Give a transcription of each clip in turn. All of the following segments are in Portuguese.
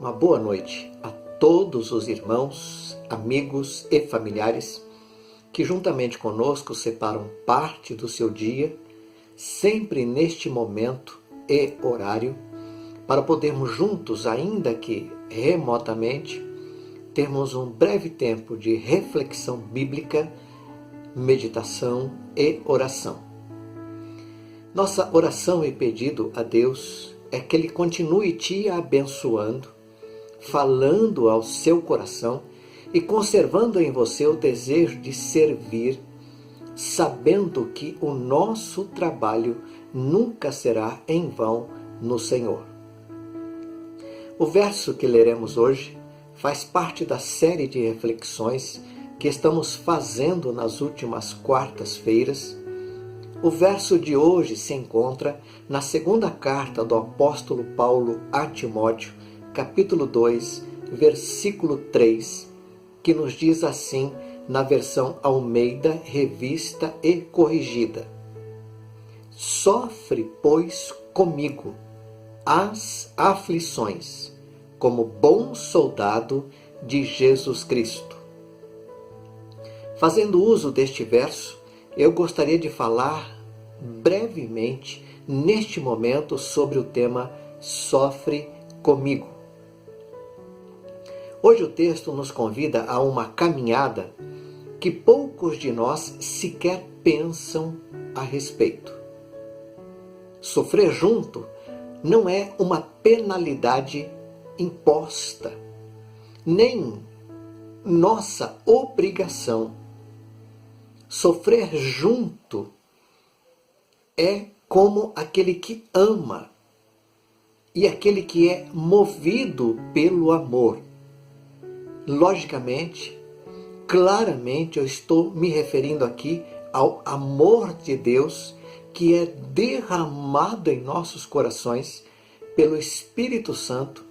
Uma boa noite a todos os irmãos, amigos e familiares que juntamente conosco separam parte do seu dia, sempre neste momento e horário, para podermos juntos, ainda que remotamente, termos um breve tempo de reflexão bíblica, meditação e oração. Nossa oração e pedido a Deus é que Ele continue te abençoando, falando ao seu coração e conservando em você o desejo de servir, sabendo que o nosso trabalho nunca será em vão no Senhor. O verso que leremos hoje faz parte da série de reflexões que estamos fazendo nas últimas quartas-feiras. O verso de hoje se encontra na segunda carta do apóstolo Paulo a Timóteo, capítulo 2, versículo 3, que nos diz assim na versão Almeida, revista e corrigida: Sofre, pois, comigo as aflições, como bom soldado de Jesus Cristo. Fazendo uso deste verso, eu gostaria de falar brevemente, neste momento, sobre o tema Sofre comigo. Hoje o texto nos convida a uma caminhada que poucos de nós sequer pensam a respeito. Sofrer junto não é uma penalidade imposta, nem nossa obrigação. Sofrer junto é como aquele que ama e aquele que é movido pelo amor. Logicamente, claramente eu estou me referindo aqui ao amor de Deus que é derramado em nossos corações pelo Espírito Santo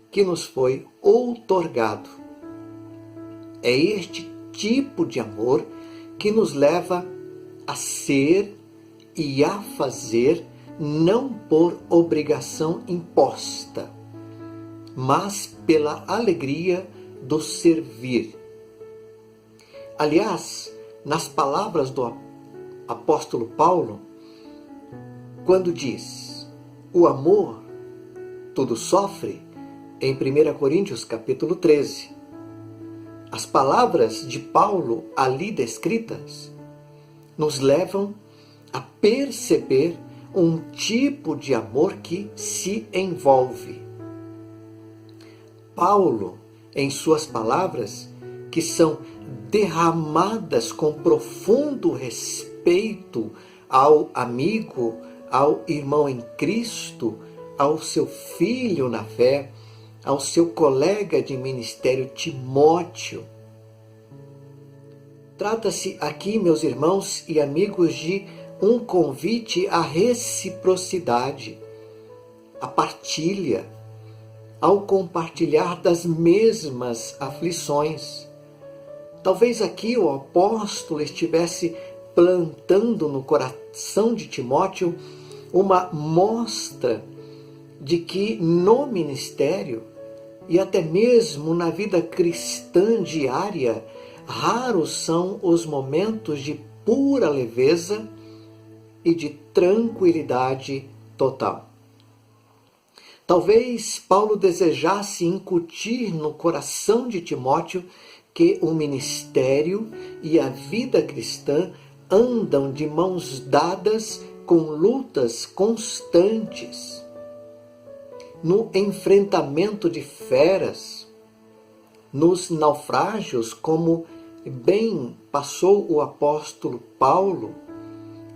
que nos foi outorgado. É este tipo de amor que nos leva a ser e a fazer não por obrigação imposta, mas pela alegria do servir. Aliás, nas palavras do apóstolo Paulo, quando diz: o amor tudo sofre, em 1 Coríntios capítulo 13, as palavras de Paulo ali descritas nos levam a perceber um tipo de amor que se envolve. Paulo, em suas palavras, que são derramadas com profundo respeito ao amigo, ao irmão em Cristo, ao seu filho na fé, ao seu colega de ministério Timóteo. Trata-se aqui, meus irmãos e amigos, de um convite à reciprocidade, à partilha, ao compartilhar das mesmas aflições. Talvez aqui o apóstolo estivesse plantando no coração de Timóteo uma mostra de que no ministério e até mesmo na vida cristã diária, raros são os momentos de pura leveza e de tranquilidade total. Talvez Paulo desejasse incutir no coração de Timóteo que o ministério e a vida cristã andam de mãos dadas com lutas constantes, no enfrentamento de feras, nos naufrágios, como bem passou o apóstolo Paulo,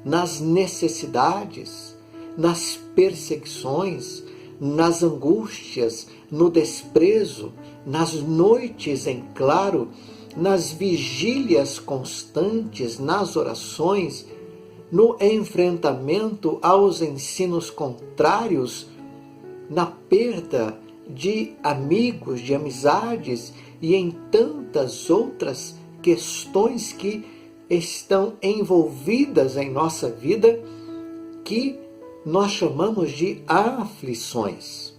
nas necessidades, nas perseguições, nas angústias, no desprezo, nas noites em claro, nas vigílias constantes, nas orações, no enfrentamento aos ensinos contrários, na perda de amigos, de amizades e em tantas outras questões que estão envolvidas em nossa vida que nós chamamos de aflições.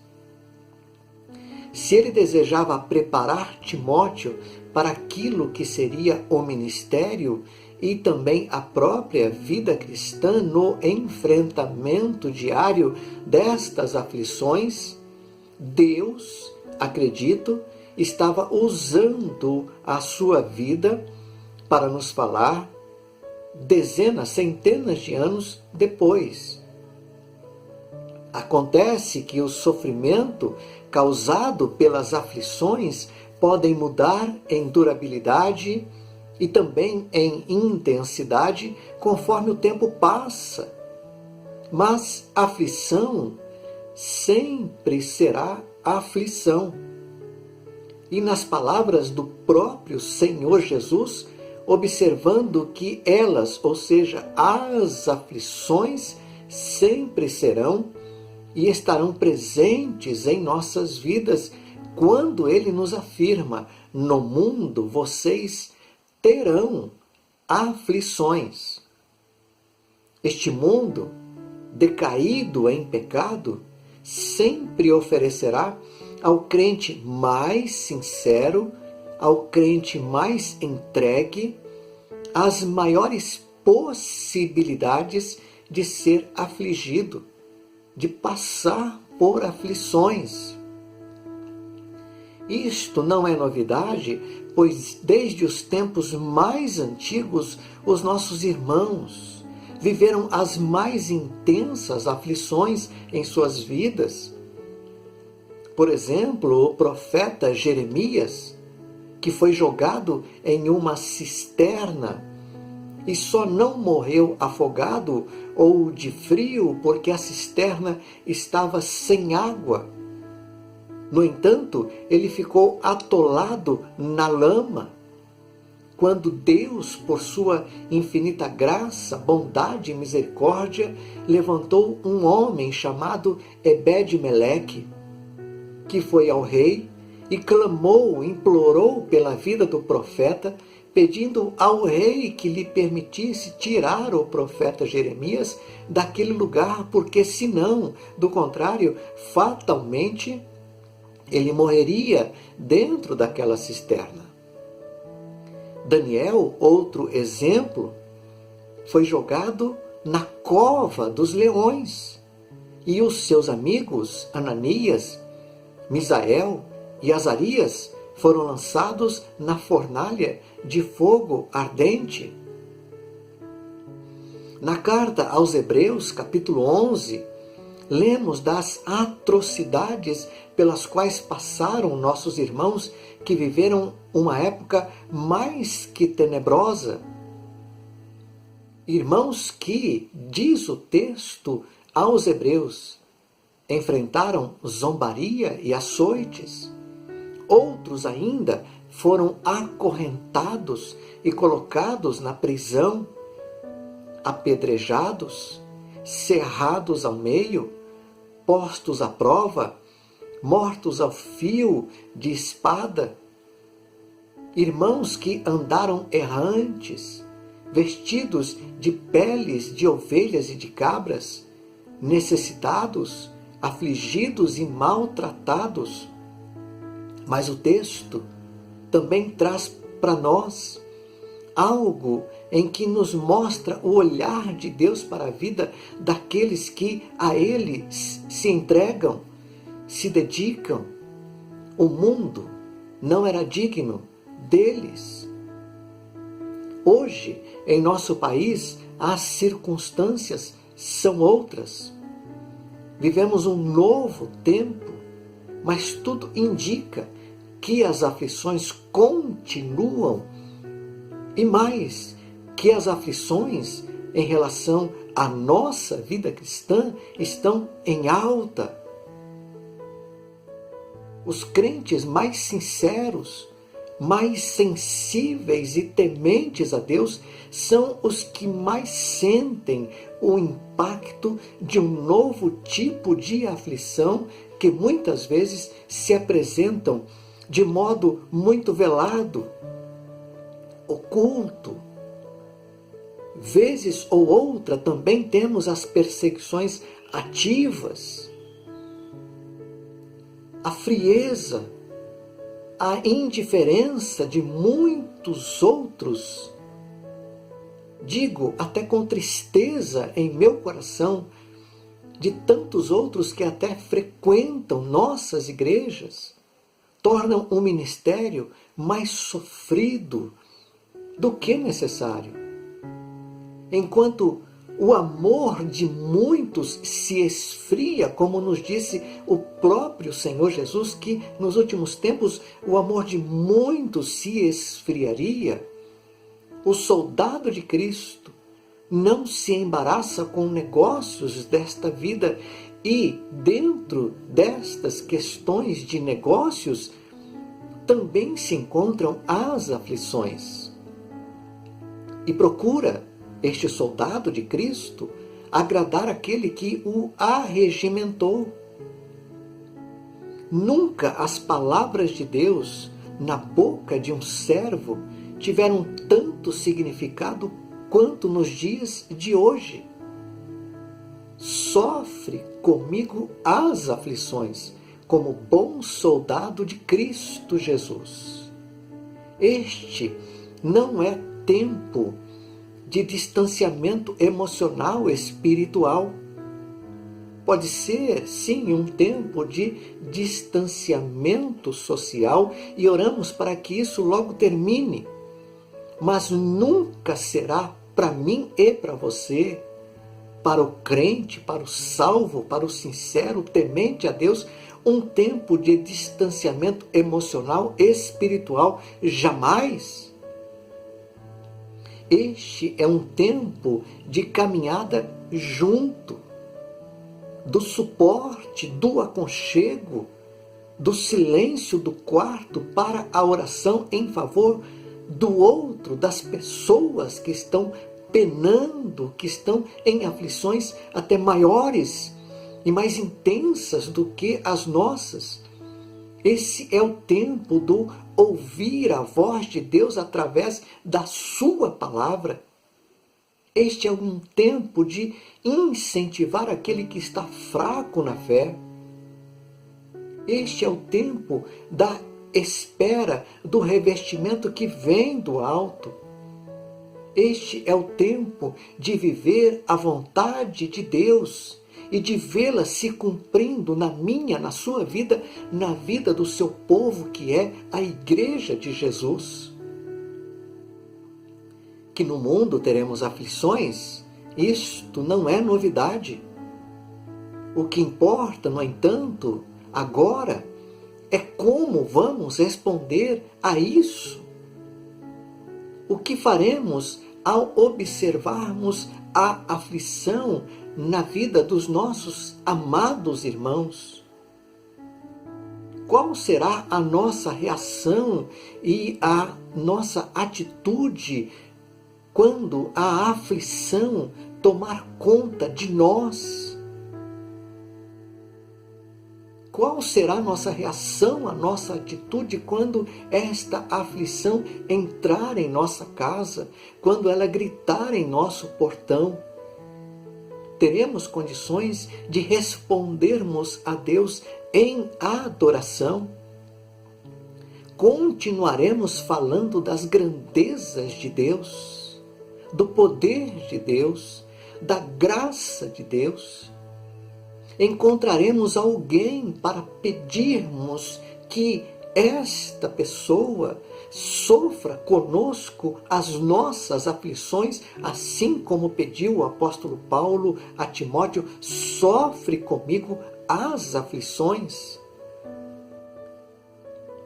se ele desejava preparar Timóteo para aquilo que seria o ministério e também a própria vida cristã no enfrentamento diário destas aflições, Deus, acredito, estava usando a sua vida para nos falar dezenas, centenas de anos depois. Acontece que o sofrimento causado pelas aflições podem mudar em durabilidade e também em intensidade conforme o tempo passa. Mas aflição sempre será aflição. E nas palavras do próprio Senhor Jesus, observando que elas, ou seja, as aflições, sempre serão e estarão presentes em nossas vidas, quando Ele nos afirma: no mundo vocês terão aflições. Este mundo, decaído em pecado, sempre oferecerá ao crente mais sincero, ao crente mais entregue, as maiores possibilidades de ser afligido, de passar por aflições. Isto não é novidade, pois desde os tempos mais antigos, os nossos irmãos viveram as mais intensas aflições em suas vidas. Por exemplo, o profeta Jeremias, que foi jogado em uma cisterna e só não morreu afogado ou de frio porque a cisterna estava sem água. No entanto, ele ficou atolado na lama, quando Deus, por sua infinita graça, bondade e misericórdia, levantou um homem chamado Ebed-Meleque, que foi ao rei e clamou, implorou pela vida do profeta, pedindo ao rei que lhe permitisse tirar o profeta Jeremias daquele lugar, porque senão, do contrário, fatalmente ele morreria dentro daquela cisterna. Daniel, outro exemplo, foi jogado na cova dos leões, e os seus amigos Ananias, Misael e Azarias foram lançados na fornalha de fogo ardente. Na carta aos Hebreus, capítulo 11, lemos das atrocidades pelas quais passaram nossos irmãos que viveram uma época mais que tenebrosa. Irmãos que, diz o texto aos Hebreus, enfrentaram zombaria e açoites. Outros ainda foram acorrentados e colocados na prisão, apedrejados, cerrados ao meio, postos à prova, mortos ao fio de espada. Irmãos que andaram errantes, vestidos de peles de ovelhas e de cabras, necessitados, afligidos e maltratados. Mas o texto também traz para nós algo em que nos mostra o olhar de Deus para a vida daqueles que a Ele se entregam, se dedicam. O mundo não era digno deles. Hoje, em nosso país, as circunstâncias são outras. Vivemos um novo tempo, mas tudo indica que as aflições continuam e mais, que as aflições em relação à nossa vida cristã estão em alta. Os crentes mais sinceros, mais sensíveis e tementes a Deus são os que mais sentem o impacto de um novo tipo de aflição que muitas vezes se apresentam de modo muito velado, oculto. Vezes ou outra também temos as perseguições ativas, a frieza a indiferença de muitos outros, digo até com tristeza em meu coração, de tantos outros que até frequentam nossas igrejas, tornam o ministério mais sofrido do que necessário. Enquanto o amor de muitos se esfria, como nos disse o próprio Senhor Jesus, que nos últimos tempos o amor de muitos se esfriaria, o soldado de Cristo não se embaraça com negócios desta vida e, dentro destas questões de negócios, também se encontram as aflições. E procura este soldado de Cristo agradar aquele que o arregimentou. Nunca as palavras de Deus na boca de um servo tiveram tanto significado quanto nos dias de hoje. Sofre comigo as aflições, como bom soldado de Cristo Jesus. Este não é tempo de distanciamento emocional, espiritual. Pode ser, sim, um tempo de distanciamento social e oramos para que isso logo termine. Mas nunca será para mim e para você, para o crente, para o salvo, para o sincero, temente a Deus, um tempo de distanciamento emocional, espiritual, jamais. Este é um tempo de caminhada junto, do suporte, do aconchego, do silêncio do quarto para a oração em favor do outro, das pessoas que estão penando, que estão em aflições até maiores e mais intensas do que as nossas. Esse é o tempo do ouvir a voz de Deus através da sua palavra. Este é um tempo de incentivar aquele que está fraco na fé. Este é o tempo da espera do revestimento que vem do alto. Este é o tempo de viver a vontade de Deus e de vê-la se cumprindo na minha, na sua vida, na vida do seu povo, que é a Igreja de Jesus. Que no mundo teremos aflições, isto não é novidade. O que importa, no entanto, agora, é como vamos responder a isso. O que faremos ao observarmos a aflição na vida dos nossos amados irmãos? Qual será a nossa reação e a nossa atitude quando a aflição tomar conta de nós? Qual será a nossa reação, a nossa atitude quando esta aflição entrar em nossa casa, quando ela gritar em nosso portão? Teremos condições de respondermos a Deus em adoração? Continuaremos falando das grandezas de Deus, do poder de Deus, da graça de Deus? Encontraremos alguém para pedirmos que esta pessoa sofra conosco as nossas aflições, assim como pediu o apóstolo Paulo a Timóteo: sofre comigo as aflições.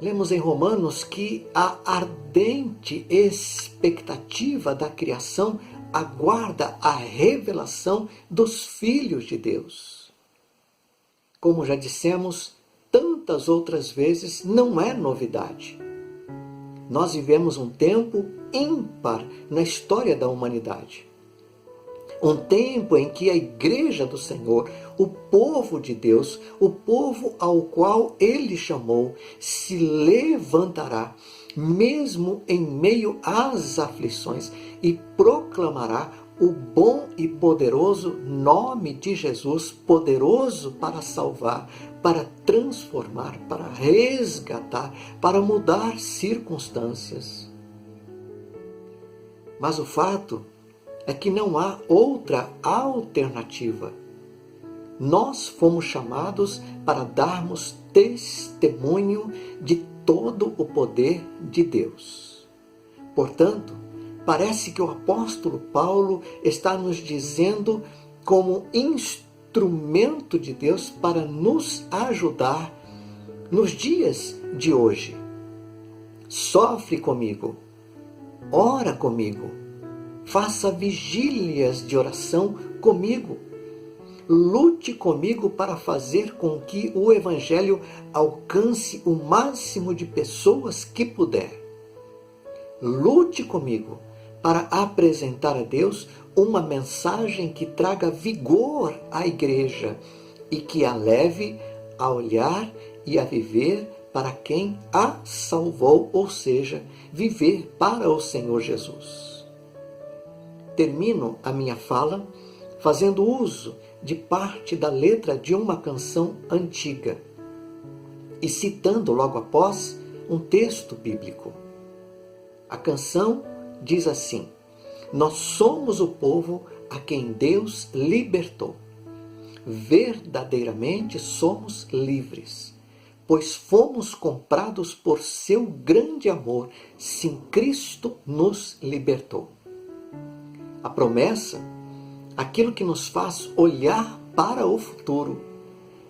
Lemos em Romanos que a ardente expectativa da criação aguarda a revelação dos filhos de Deus. Como já dissemos tantas outras vezes, não é novidade. Nós vivemos um tempo ímpar na história da humanidade. Um tempo em que a Igreja do Senhor, o povo de Deus, o povo ao qual Ele chamou, se levantará, mesmo em meio às aflições, e proclamará o bom e poderoso nome de Jesus, poderoso para salvar, para transformar, para resgatar, para mudar circunstâncias. Mas o fato é que não há outra alternativa. Nós fomos chamados para darmos testemunho de todo o poder de Deus. Portanto, parece que o apóstolo Paulo está nos dizendo como instrumento de Deus para nos ajudar nos dias de hoje. Sofre comigo, ora comigo, faça vigílias de oração comigo, lute comigo para fazer com que o Evangelho alcance o máximo de pessoas que puder. Lute comigo para apresentar a Deus uma mensagem que traga vigor à igreja e que a leve a olhar e a viver para quem a salvou, ou seja, viver para o Senhor Jesus. Termino a minha fala fazendo uso de parte da letra de uma canção antiga e citando logo após um texto bíblico. A canção diz assim: nós somos o povo a quem Deus libertou. Verdadeiramente somos livres, pois fomos comprados por seu grande amor, sim, Cristo nos libertou. A promessa, aquilo que nos faz olhar para o futuro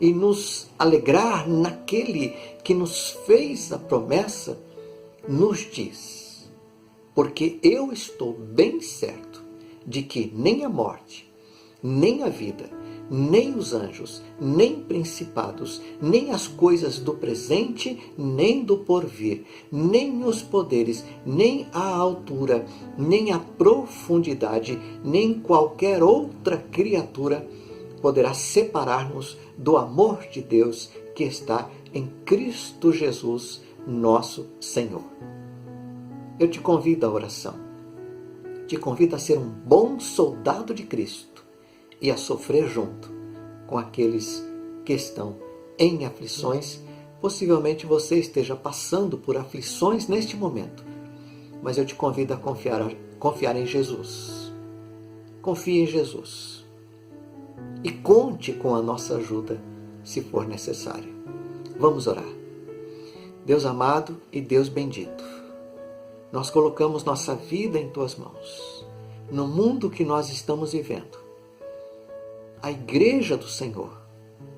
e nos alegrar naquele que nos fez a promessa, nos diz: porque eu estou bem certo de que nem a morte, nem a vida, nem os anjos, nem principados, nem as coisas do presente, nem do porvir, nem os poderes, nem a altura, nem a profundidade, nem qualquer outra criatura poderá separar-nos do amor de Deus que está em Cristo Jesus, nosso Senhor. Eu te convido à oração. Te convido a ser um bom soldado de Cristo e a sofrer junto com aqueles que estão em aflições. Possivelmente você esteja passando por aflições neste momento, mas eu te convido a confiar em Jesus. Confie em Jesus e conte com a nossa ajuda se for necessário. Vamos orar. Deus amado e Deus bendito, nós colocamos nossa vida em Tuas mãos. No mundo que nós estamos vivendo, a igreja do Senhor,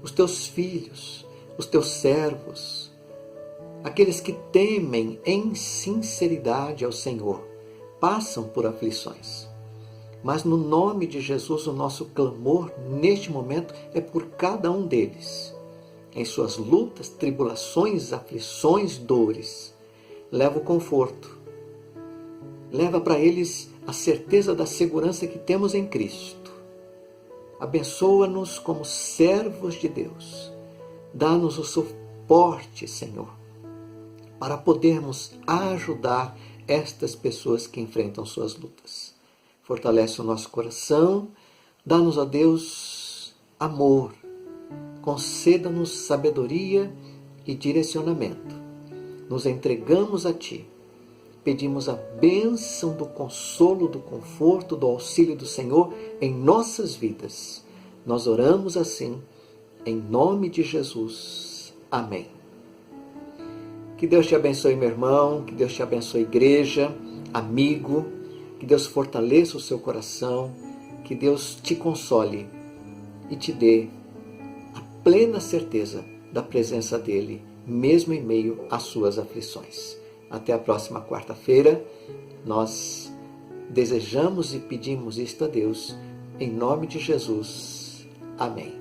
os Teus filhos, os Teus servos, aqueles que temem em sinceridade ao Senhor, passam por aflições. Mas no nome de Jesus, o nosso clamor neste momento é por cada um deles. Em suas lutas, tribulações, aflições, dores, leva o conforto. Leva para eles a certeza da segurança que temos em Cristo. Abençoa-nos como servos de Deus. Dá-nos o suporte, Senhor, para podermos ajudar estas pessoas que enfrentam suas lutas. Fortalece o nosso coração. Dá-nos, ó Deus, amor. Conceda-nos sabedoria e direcionamento. Nos entregamos a Ti. Pedimos a bênção do consolo, do conforto, do auxílio do Senhor em nossas vidas. Nós oramos assim, em nome de Jesus. Amém. Que Deus te abençoe, meu irmão. Que Deus te abençoe, igreja, amigo. Que Deus fortaleça o seu coração. Que Deus te console e te dê a plena certeza da presença dEle, mesmo em meio às suas aflições. Até a próxima quarta-feira. Nós desejamos e pedimos isto a Deus, em nome de Jesus. Amém.